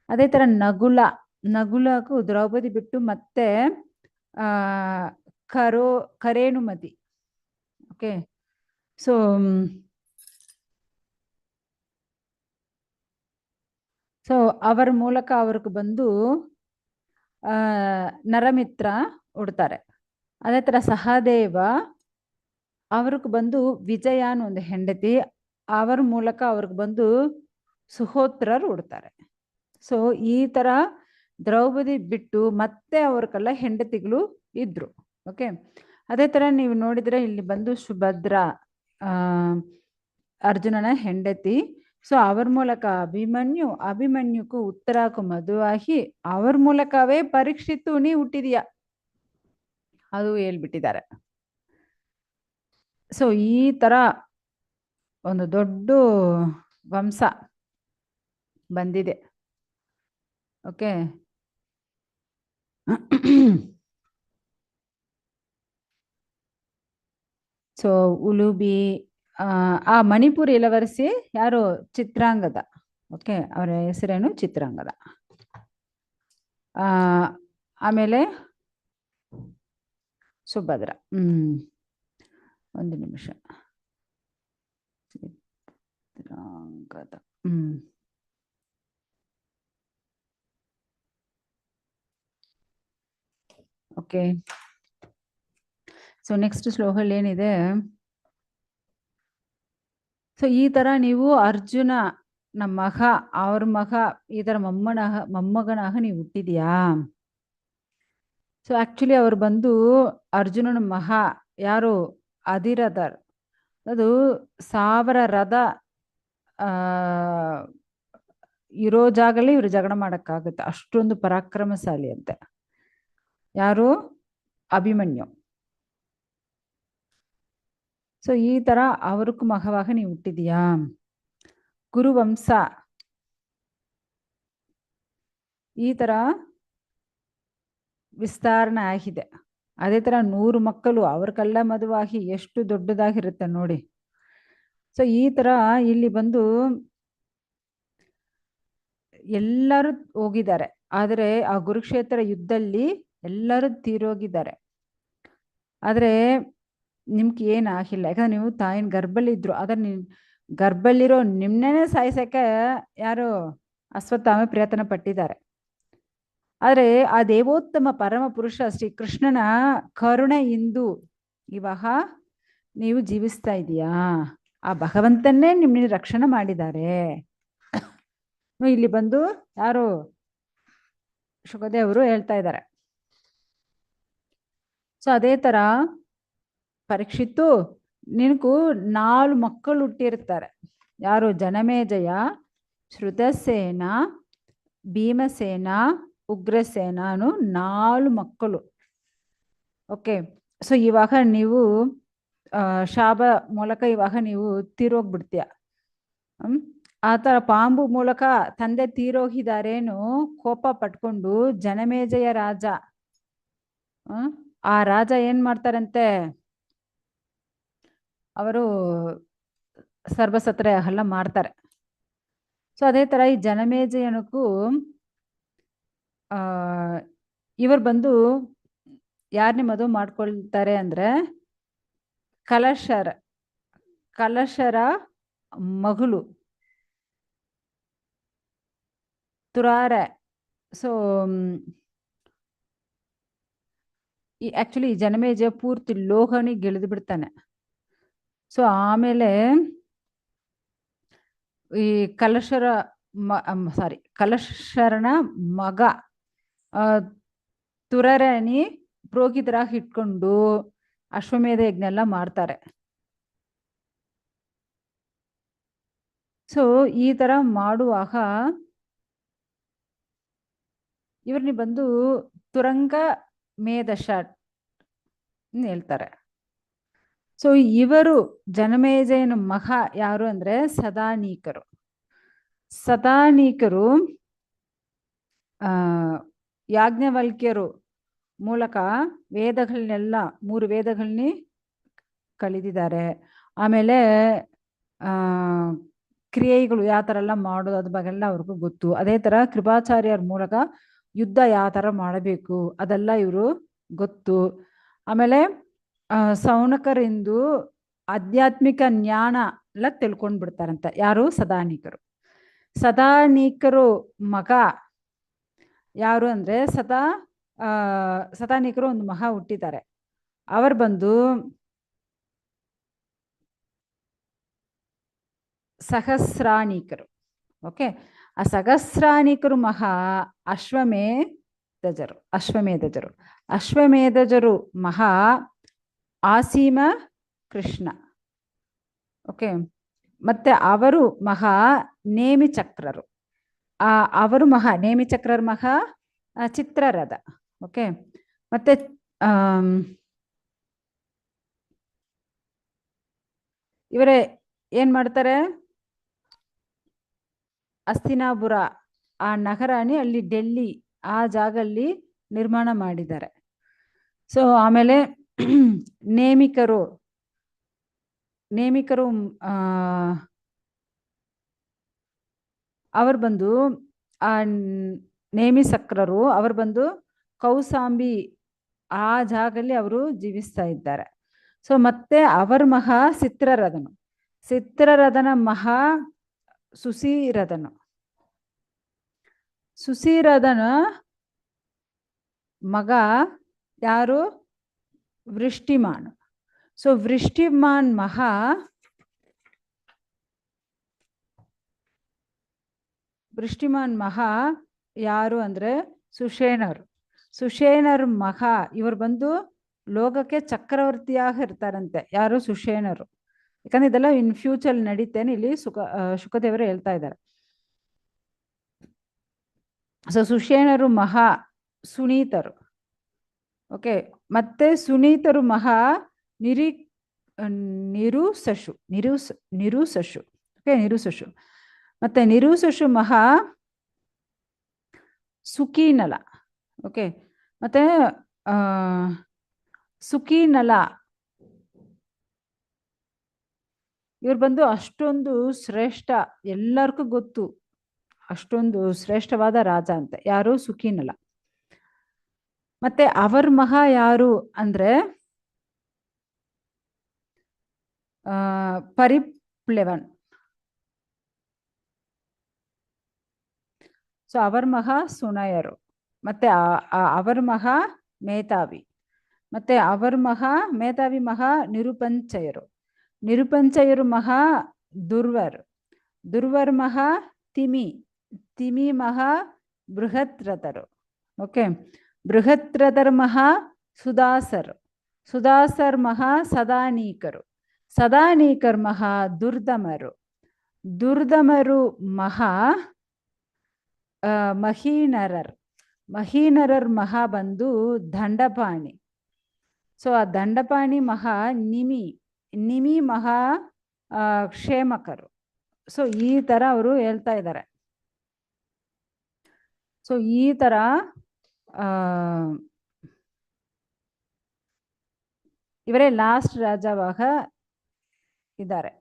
Speaker 1: ಅದೇ ಥರ ನಗುಲಕ್ಕೂ ದ್ರೌಪದಿ ಬಿಟ್ಟು ಮತ್ತೆ ಕರೇಣುಮತಿ. ಓಕೆ, ಸೊ ಅವರ ಮೂಲಕ ಅವ್ರಿಗೆ ಬಂದು ನರಮಿತ್ರ ಹುಡ್ತಾರೆ. ಅದೇ ಥರ ಸಹದೇವ ಅವ್ರಿಗೆ ಬಂದು ವಿಜಯಾನ್ ಒಂದು ಹೆಂಡತಿ, ಅವರ ಮೂಲಕ ಅವ್ರಿಗೆ ಬಂದು ಸುಹೋತ್ರರು ಹುಡ್ತಾರೆ. ಸೊ ಈ ಥರ ದ್ರೌಪದಿ ಬಿಟ್ಟು ಮತ್ತೆ ಅವ್ರಿಗೆಲ್ಲ ಹೆಂಡತಿಗಳು ಇದ್ರು. ಓಕೆ, ಅದೇ ಥರ ನೀವು ನೋಡಿದರೆ ಇಲ್ಲಿ ಬಂದು ಸುಭದ್ರ ಅರ್ಜುನನ ಹೆಂಡತಿ. ಸೊ ಅವರ ಮೂಲಕ ಅಭಿಮನ್ಯುಕ್ಕೂ ಉತ್ತರಾಕ್ಕೂ ಮದುವಾಗಿ ಅವ್ರ ಮೂಲಕವೇ ಪರೀಕ್ಷಿತ್ತು ನೀ ಹುಟ್ಟಿದೀಯ ಅದು ಹೇಳ್ಬಿಟ್ಟಿದ್ದಾರೆ. ಸೊ ಈ ಥರ ಒಂದು ದೊಡ್ಡ ವಂಶ ಬಂದಿದೆ. ಓಕೆ, ಸೊ ಉಲುಬಿ ಆ ಮಣಿಪುರ್ ಇಲವರಸಿ ಯಾರು? ಚಿತ್ರಾಂಗದ. ಓಕೆ, ಅವರ ಹೆಸರೇನು? ಚಿತ್ರಾಂಗದ. ಆಮೇಲೆ ಸುಭದ್ರ. ಒಂದು ನಿಮಿಷ. ಚಿತ್ರಾಂಗದ. ಓಕೆ, ಸೊ ನೆಕ್ಸ್ಟ್ ಶ್ಲೋಕಲ್ಲಿ ಏನಿದೆ? ಸೊ ಈ ತರ ನೀವು ಅರ್ಜುನ ನಮ್ಮ ಮಗ, ಅವ್ರ ಮಗ, ಈ ತರ ಮೊಮ್ಮಗನಾಗ ನೀವು ಹುಟ್ಟಿದ್ಯಾ. ಸೊ ಆಕ್ಚುಲಿ ಅವ್ರು ಬಂದು ಅರ್ಜುನನ ಯಾರು ಅಧಿರಥರ್, ಅದು 1000 ರಥ ಆ ಇರೋ ಜಾಗದಲ್ಲಿ ಇವ್ರು ಜಗಳ ಮಾಡಕ್ಕಾಗುತ್ತೆ, ಅಷ್ಟೊಂದು ಪರಾಕ್ರಮಶಾಲಿ ಅಂತೆ. ಯಾರು? ಅಭಿಮನ್ಯು. ಸೊ ಈ ತರ ಅವ್ರಿಗೂ ಮಗವಾಗ ನೀವು ಹುಟ್ಟಿದ್ಯಾ. ಕುರುವಂಶ ಈ ತರ ವಿಸ್ತರಣೆ ಆಗಿದೆ. ಅದೇ ತರ 100 ಮಕ್ಕಳು ಅವ್ರಿಗೆಲ್ಲ ಮದುವಾಗಿ ಎಷ್ಟು ದೊಡ್ಡದಾಗಿರುತ್ತೆ ನೋಡಿ. ಸೊ ಈ ತರ ಇಲ್ಲಿ ಬಂದು ಎಲ್ಲರೂ ಹೋಗಿದ್ದಾರೆ, ಆದರೆ ಆ ಕುರುಕ್ಷೇತ್ರ ಯುದ್ಧದಲ್ಲಿ ಎಲ್ಲರೂ ತೀರೋಗಿದ್ದಾರೆ. ಆದ್ರೆ ನಿಮ್ಗೆ ಏನಾಗಿಲ್ಲ, ಯಾಕಂದ್ರೆ ನೀವು ತಾಯಿನ ಗರ್ಭಲ್ಲಿ ಇದ್ರು. ಆದ್ರೆ ಗರ್ಭಲ್ಲಿರೋ ನಿಮ್ನೇ ಸಾಯಿಸಕ್ಕೆ ಯಾರು ಅಶ್ವತ್ಥಾಮ ಪ್ರಯತ್ನ ಪಟ್ಟಿದ್ದಾರೆ. ಆದ್ರೆ ಆ ದೇವೋತ್ತಮ ಪರಮ ಪುರುಷ ಶ್ರೀ ಕೃಷ್ಣನ ಕರುಣೆಯಿಂದ ಇವಾಗ ನೀವು ಜೀವಿಸ್ತಾ ಇದೀಯಾ. ಆ ಭಗವಂತನ್ನೇ ನಿಮ್ಮನ್ನ ರಕ್ಷಣೆ ಮಾಡಿದ್ದಾರೆ. ಇಲ್ಲಿ ಬಂದು ಯಾರು ಶುಕದೇವರು ಹೇಳ್ತಾ ಇದ್ದಾರೆ. ಸೊ ಅದೇ ತರ ಪರೀಕ್ಷಿತ್ತು, ನಿನಗೂ 4 ಮಕ್ಕಳು ಹುಟ್ಟಿರ್ತಾರೆ. ಯಾರು? ಜನಮೇಜಯ, ಶ್ರುತಸೇನ, ಭೀಮಸೇನ, ಉಗ್ರಸೇನನು 4 ಮಕ್ಕಳು. ಓಕೆ. ಸೊ ಇವಾಗ ನೀವು ಶಾಪ ಮೂಲಕ ಇವಾಗ ನೀವು ತೀರೋಗ್ಬಿಡ್ತೀಯ. ಆ ಥರ ಪಾಂಬು ಮೂಲಕ ತಂದೆ ತೀರೋಗಿದಾರೇನು ಕೋಪ ಪಟ್ಕೊಂಡು ಜನಮೇಜಯ ರಾಜ, ಆ ರಾಜ ಏನ್ ಮಾಡ್ತಾರಂತೆ, ಅವರು ಸರ್ವಸತ್ರ ಎಲ್ಲ ಮಾಡ್ತಾರೆ. ಸೊ ಅದೇ ತರ ಈ ಜನಮೇಜಯನಕ್ಕೂ ಇವರು ಬಂದು ಯಾರನ್ನೇ ಮದುವೆ ಮಾಡ್ಕೊಳ್ತಾರೆ ಅಂದ್ರೆ ಕಲಶರ ಮಗಳು ತುರಾರೆ. ಸೊ ಈ ಆಕ್ಚುಲಿ ಜನಮೇಜಯ ಪೂರ್ತಿ ಲೋಹನಿ ಗೆಳೆದು ಬಿಡ್ತಾನೆ. ಸೊ ಆಮೇಲೆ ಈ ಕಲಶರನ ಮಗ ತುರರಣಿ ಪುರೋಹಿತರಾಗಿ ಇಟ್ಕೊಂಡು ಅಶ್ವಮೇಧ ಯಜ್ಞ ಎಲ್ಲ ಮಾಡ್ತಾರೆ. ಸೊ ಈ ತರ ಮಾಡುವಾಗ ಇವ್ರನ್ನ ಬಂದು ತುರಂಗ ಮೇಧಶ ಹೇಳ್ತಾರೆ. ಸೊ ಇವರು ಜನಮೇಜಯನ ಮಗ ಯಾರು ಅಂದ್ರೆ ಸದಾನೀಕರು. ಸದಾನೀಕರು ಯಾಜ್ಞವಲ್ಕ್ಯರು ಮೂಲಕ ವೇದಗಳನ್ನೆಲ್ಲ 3 ವೇದಗಳನ್ನ ಕಲಿತಿದ್ದಾರೆ. ಆಮೇಲೆ ಕ್ರಿಯೆಗಳು ಯಾವ ಥರ ಎಲ್ಲ ಮಾಡೋದು ಅದ್ರ ಬಗ್ಗೆ ಎಲ್ಲ ಅವ್ರಿಗೂ ಗೊತ್ತು. ಅದೇ ಥರ ಕೃಪಾಚಾರ್ಯರ ಮೂಲಕ ಯುದ್ಧ ಯಾವ ಥರ ಮಾಡಬೇಕು ಅದೆಲ್ಲ ಇವರು ಗೊತ್ತು. ಆಮೇಲೆ ಸೌನಕರಿಂದು ಆಧ್ಯಾತ್ಮಿಕ ಜ್ಞಾನ ಎಲ್ಲ ತಿಳ್ಕೊಂಡು ಬಿಡ್ತಾರಂತೆ. ಯಾರು? ಸದಾನೀಕರು. ಸದಾನೀಕರು ಮಗ ಯಾರು ಅಂದ್ರೆ ಸದಾನೀಕರು ಒಂದು ಮಗ ಹುಟ್ಟಿದ್ದಾರೆ. ಅವರು ಬಂದು ಸಹಸ್ರಾನೀಕರು. ಓಕೆ. ಆ ಸಹಸ್ರಾನೀಕರು ಅಶ್ವಮೇಧಜರು ಮಹಾ ಆಸೀಮ ಕೃಷ್ಣ. ಓಕೆ. ಮತ್ತೆ ಅವರು ನೇಮಿ ಚಕ್ರರು. ಅವರು ನೇಮಿ ಚಕ್ರರ ಚಿತ್ರರಥ. ಓಕೆ. ಮತ್ತೆ ಇವರೇ ಏನ್ ಮಾಡ್ತಾರೆ, ಅಸ್ತಿನಾಪುರ ಆ ನಗರನೇ ಅಲ್ಲಿ ಡೆಲ್ಲಿ ಆ ಜಾಗಲ್ಲಿ ನಿರ್ಮಾಣ ಮಾಡಿದ್ದಾರೆ. ಸೊ ಆಮೇಲೆ ನೇಮಿಕರು ಅವರು ಬಂದು ಆ ನೇಮಿ ಸಕ್ರರು ಅವರು ಬಂದು ಕೌಸಾಂಬಿ ಆ ಜಾಗದಲ್ಲಿ ಅವರು ಜೀವಿಸ್ತಾ ಇದ್ದಾರೆ. ಸೊ ಮತ್ತೆ ಅವರ ಚಿತ್ರರಥನ ಸುಸೀರಥನ ಮಗ ಯಾರು? ವೃಷ್ಟಿಮಾನ್. ಸೊ ವೃಷ್ಟಿಮಾನ್ ವೃಷ್ಟಿಮಾನ್ ಮಹಾ ಯಾರು ಅಂದರೆ ಸುಷೇಣರು. ಸುಷೇಣರ ಮಹಾ ಇವರು ಬಂದು ಲೋಕಕ್ಕೆ ಚಕ್ರವರ್ತಿಯಾಗಿ ಇರ್ತಾರಂತೆ. ಯಾರು? ಸುಷೇಣರು. ಯಾಕಂದ್ರೆ ಇದೆಲ್ಲ ಇನ್ ಫ್ಯೂಚರ್ ನಡೀತೇನೆ ಇಲ್ಲಿ ಶುಕದೇವರು ಹೇಳ್ತಾ ಇದ್ದಾರೆ. ಸೊ ಸುಷೇಣರು ಮಹಾ ಸುನೀತರು. ಓಕೆ, ಮತ್ತೆ ಸುನೀತರು ಮಹಾ ನಿರುಸಶು. ಓಕೆ, ನಿರುಸಶು. ಮತ್ತೆ ನಿರುಸಶು ಮಹಾ ಸುಖೀನಲ. ಓಕೆ, ಮತ್ತೆ ಸುಖೀನಲ ಇವ್ರು ಬಂದು ಅಷ್ಟೊಂದು ಶ್ರೇಷ್ಠ, ಎಲ್ಲರಿಗೂ ಗೊತ್ತು ಅಷ್ಟೊಂದು ಶ್ರೇಷ್ಠವಾದ ರಾಜ ಅಂತ. ಯಾರು? ಸುಖೀನಲ. ಮತ್ತೆ ಅವರ್ ಮಹಾ ಯಾರು ಅಂದ್ರೆ ಪರಿಪ್ಲೆವನ್. ಸೊ ಅವರ್ ಮಹಾ ಸುನಯರು. ಮತ್ತೆ ಅವರ್ ಮಹಾ ಮೇಧಾವಿ. ಮತ್ತೆ ಅವರ್ ಮಹಾ ಮೇಧಾವಿ ಮಹಾ ನಿರುಪಂಚಯರು. ನಿರುಪಂಚಯರು ಮಹಾ ದುರ್ವರ್. ದುರ್ವರ್ ಮಹಾ ತಿಮಿ ಮಹಾ ಬೃಹತ್ರತರು. ಓಕೆ, ಬೃಹತ್ರತರ್ ಮಹಾ ಸುದಾಸರ್. ಸುದಾಸರ್ ಮಹಾ ಸದಾನೀಕರು. ಸದಾನೀಕರ್ ಮಹಾ ದುರ್ದಮರು. ದುರ್ದಮರು ಮಹಾ ಮಹೀನರರ್. ಮಹೀನರರ್ ಮಹಾ ಬಂದು ದಂಡಪಾಣಿ. ಸೊ ಆ ದಂಡಪಾಣಿ ಮಹಾ ನಿಮಿ ಮಹಾ ಕ್ಷೇಮಕರು. ಸೊ ಈ ತರ ಅವರು ಹೇಳ್ತಾ ಇದ್ದಾರೆ. ಸೊ ಈ ತರ ಇವರೇ ಲಾಸ್ಟ್ ರಾಜವಾಗ ಇದ್ದಾರೆ.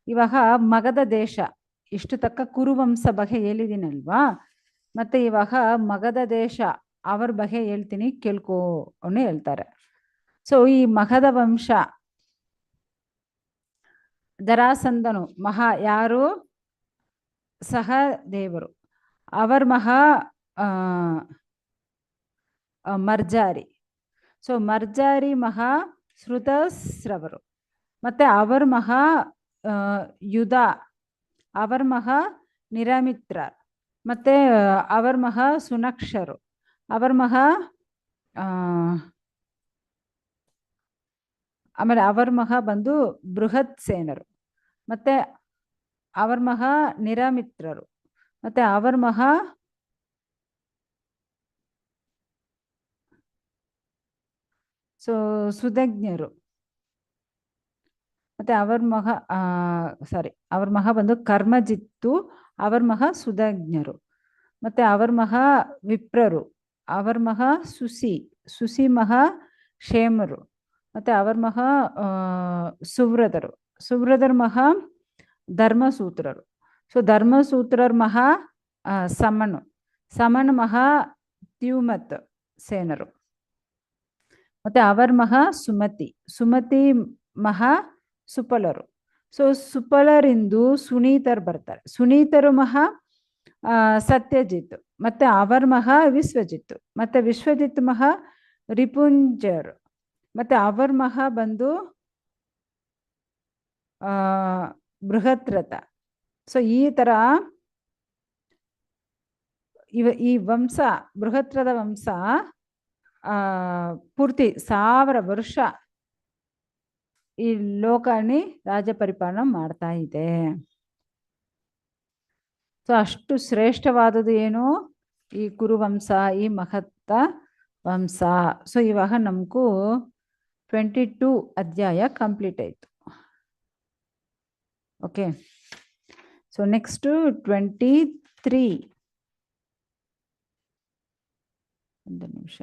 Speaker 1: ಇವಾಗ ಮಗಧ ದೇಶ ಇಷ್ಟು ತಕ್ಕ ಕುರುವಂಶ ಬಗ್ಗೆ ಹೇಳಿದ್ದೀನಲ್ವಾ, ಮತ್ತೆ ಇವಾಗ ಮಗಧ ದೇಶ ಅವ್ರ ಬಗ್ಗೆ ಹೇಳ್ತೀನಿ, ಕೇಳ್ಕೊ ಅನ್ನೋ ಹೇಳ್ತಾರೆ. ಸೊ ಈ ಮಗಧ ವಂಶ ಜರಾಸಂಧನು ಮಹಾ ಯಾರು? ಸಹದೇವರು. ಅವರ್ ಮಹಾ ಮರ್ಜಾರಿ. ಸೊ ಮರ್ಜಾರಿ ಮಹಾ ಶ್ರುತಸ್ರವರು. ಮತ್ತೆ ಅವರ್ ಮಹಾ ಯುಧ. ಅವರ್ ಮಹಾ ನಿರಮಿತ್ರ. ಮತ್ತೆ ಅವರ್ ಮಹಾ ಸುನಕ್ಷರು. ಅವರ್ ಮಹಾ ಆಮೇಲೆ ಅವರ್ ಮಹಾ ಬಂದು ಬೃಹತ್ ಸೇನರು. ಮತ್ತೆ ಅವರ್ ಮಹಾ ನಿರಮಿತ್ರರು. ಮತ್ತೆ ಅವರ್ ಮಹಾ ಸುಧಜ್ಞರು. ಮತ್ತೆ ಅವರ್ ಮಹಾ ಅವರ್ ಮಹಾ ಬಂದು ಕರ್ಮಜಿತ್ತು. ಅವರ್ ಮಹಾ ಸುಧಜ್ಞರು. ಮತ್ತೆ ಅವರ್ ಮಹಾ ವಿಪ್ರರು. ಅವರ್ ಮಹಾ ಸುಸಿ ಮಹಾ ಕ್ಷೇಮರು. ಮತ್ತೆ ಅವರ್ ಮಹಾ ಸುವ್ರತರು. ಸುವ್ರತರ್ ಮಹಾ ಧರ್ಮಸೂತ್ರರು. ಸೊ ಧರ್ಮಸೂತ್ರರ್ ಮಹಾ ಸಮನ್ ಮಹಾ ತ್ಯುಮತ್ ಸೇನರು. ಮತ್ತೆ ಅವರ್ ಮಹಾ ಸುಮತಿ ಮಹಾ ಸುಪಲರು. ಸೊ ಸುಪಲರಿಂದು ಸುನೀತರು ಬರ್ತಾರೆ. ಸುನೀತರು ಮಹಾ ಸತ್ಯಜಿತ್. ಮತ್ತೆ ಅವರ್ ಮಹಾ ವಿಶ್ವಜಿತ್. ಮತ್ತೆ ವಿಶ್ವಜಿತ್ ಮಹಾ ರಿಪುಂಜರ್. ಮತ್ತೆ ಅವರ್ ಮಹಾ ಬಂದು ಬೃಹತ್ರಥ. ಸೊ ಈ ತರ ಈ ವಂಶ, ಬೃಹತ್ರದ ವಂಶ ಪೂರ್ತಿ 1000 ವರ್ಷ ಈ ಲೋಕನಿ ರಾಜ ಪರಿಪಾಲನೆ ಮಾಡ್ತಾ ಇದೆ. ಸೊ ಅಷ್ಟು ಶ್ರೇಷ್ಠವಾದದ್ದು ಏನು? ಈ ಕುರುವಂಶ, ಈ ಮಹತ್ತ ವಂಶ. ಸೊ ಇವಾಗ ನಮಗೂ 22 ಅಧ್ಯಾಯ ಕಂಪ್ಲೀಟ್ ಆಯಿತು. Okay, so next 23. ಒಂದು ನಿಮಿಷ.